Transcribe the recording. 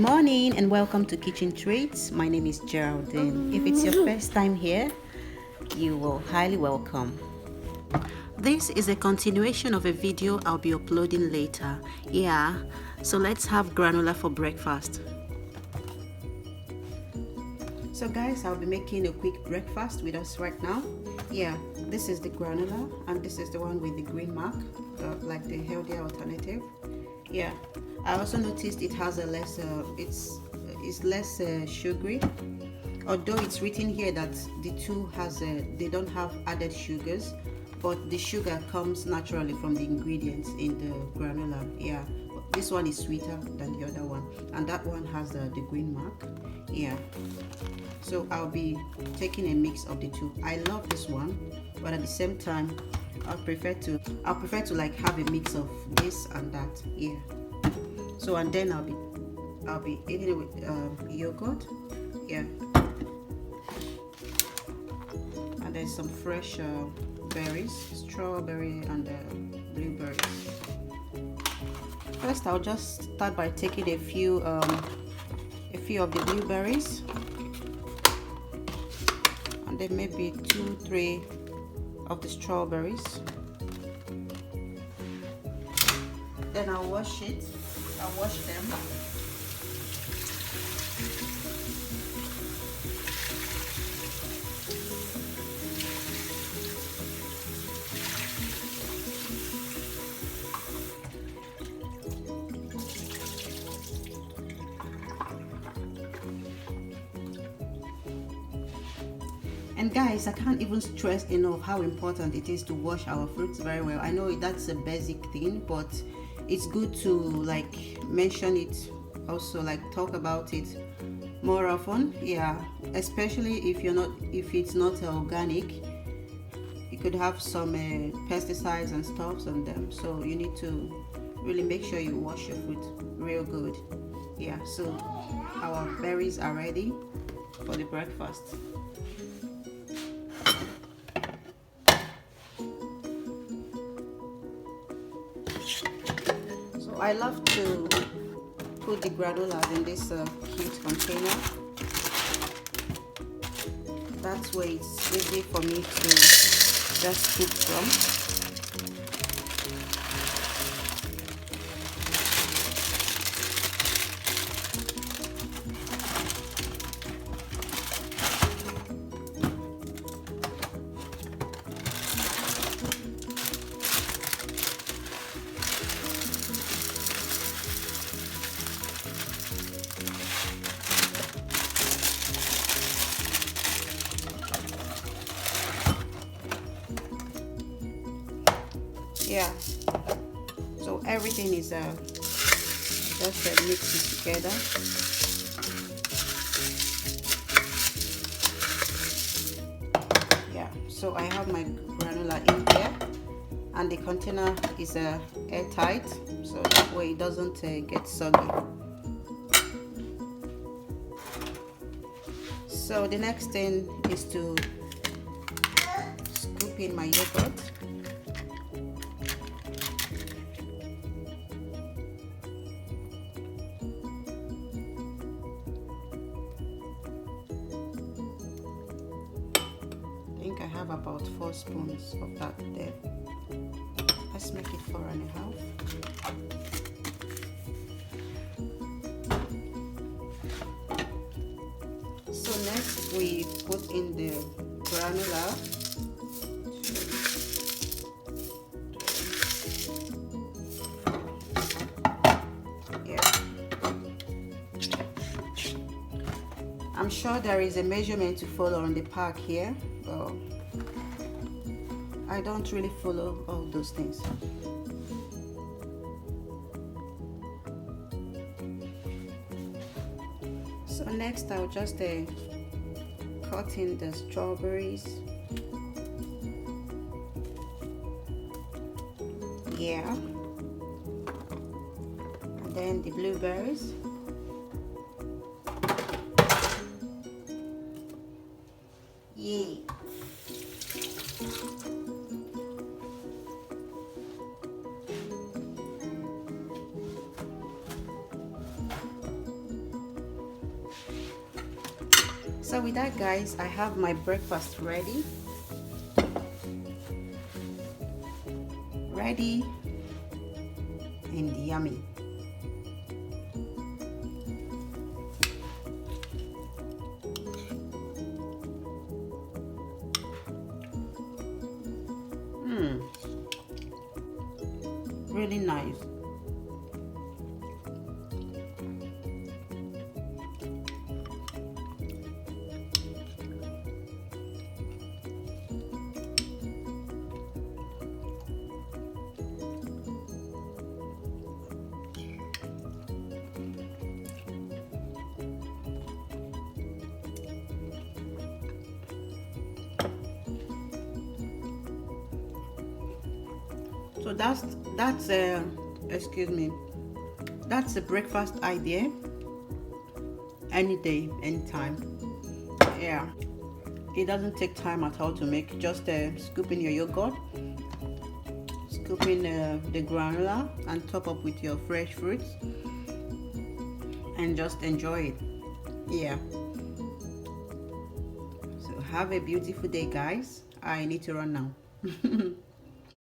morning and welcome to Kitchen Treats. My name is Geraldine. If it's your first time here, you will highly welcome. This is a continuation of a video I'll be uploading later. Yeah, so let's have granola for breakfast. So guys, I'll be making a quick breakfast with us right now. Yeah, this is the granola and this is the one with the green mark, like the healthier alternative. Yeah, I also noticed it has a less it's less sugary, although it's written here that the two has they don't have added sugars, but the sugar comes naturally from the ingredients in the granola. Yeah, this one is sweeter than the other one, and that one has the green mark. Yeah, so I'll be taking a mix of the two. I love this one, but at the same time I'll prefer to like have a mix of this and that. Yeah, so and then I'll be eating it with yogurt. Yeah, and there's some fresh berries, strawberry and blueberries. First I'll just start by taking a few of the blueberries, and then maybe 2-3 of the strawberries. Then I'll wash them. And guys, I can't even stress enough how important it is to wash our fruits very well. I know that's a basic thing, but it's good to like mention it, also like talk about it more often. Yeah, especially if it's not organic. You could have some pesticides and stuffs on them, so you need to really make sure you wash your fruit real good. Yeah, so our berries are ready for the breakfast. I love to put the granola in this cute container. That way it's easy for me to just scoop from. Yeah, so everything is just mix it together. Yeah, so I have my granola in here, and the container is airtight, so that way it doesn't get soggy. So the next thing is to scoop in my yogurt. I think I have about 4 spoons of that there. Let's make it 4.5. So next we put in the granola. Yeah. I'm sure there is a measurement to follow on the pack here. I don't really follow all those things. So next I'll just cut in the strawberries. Yeah, and then the blueberries. Yay. So with that, guys, I have my breakfast ready and yummy. Really nice. So that's excuse me, that's a breakfast idea. Any day, anytime. Yeah, it doesn't take time at all to make. Just scoop in your yogurt, scoop in the granola, and top up with your fresh fruits, and just enjoy it. Yeah. So have a beautiful day, guys. I need to run now.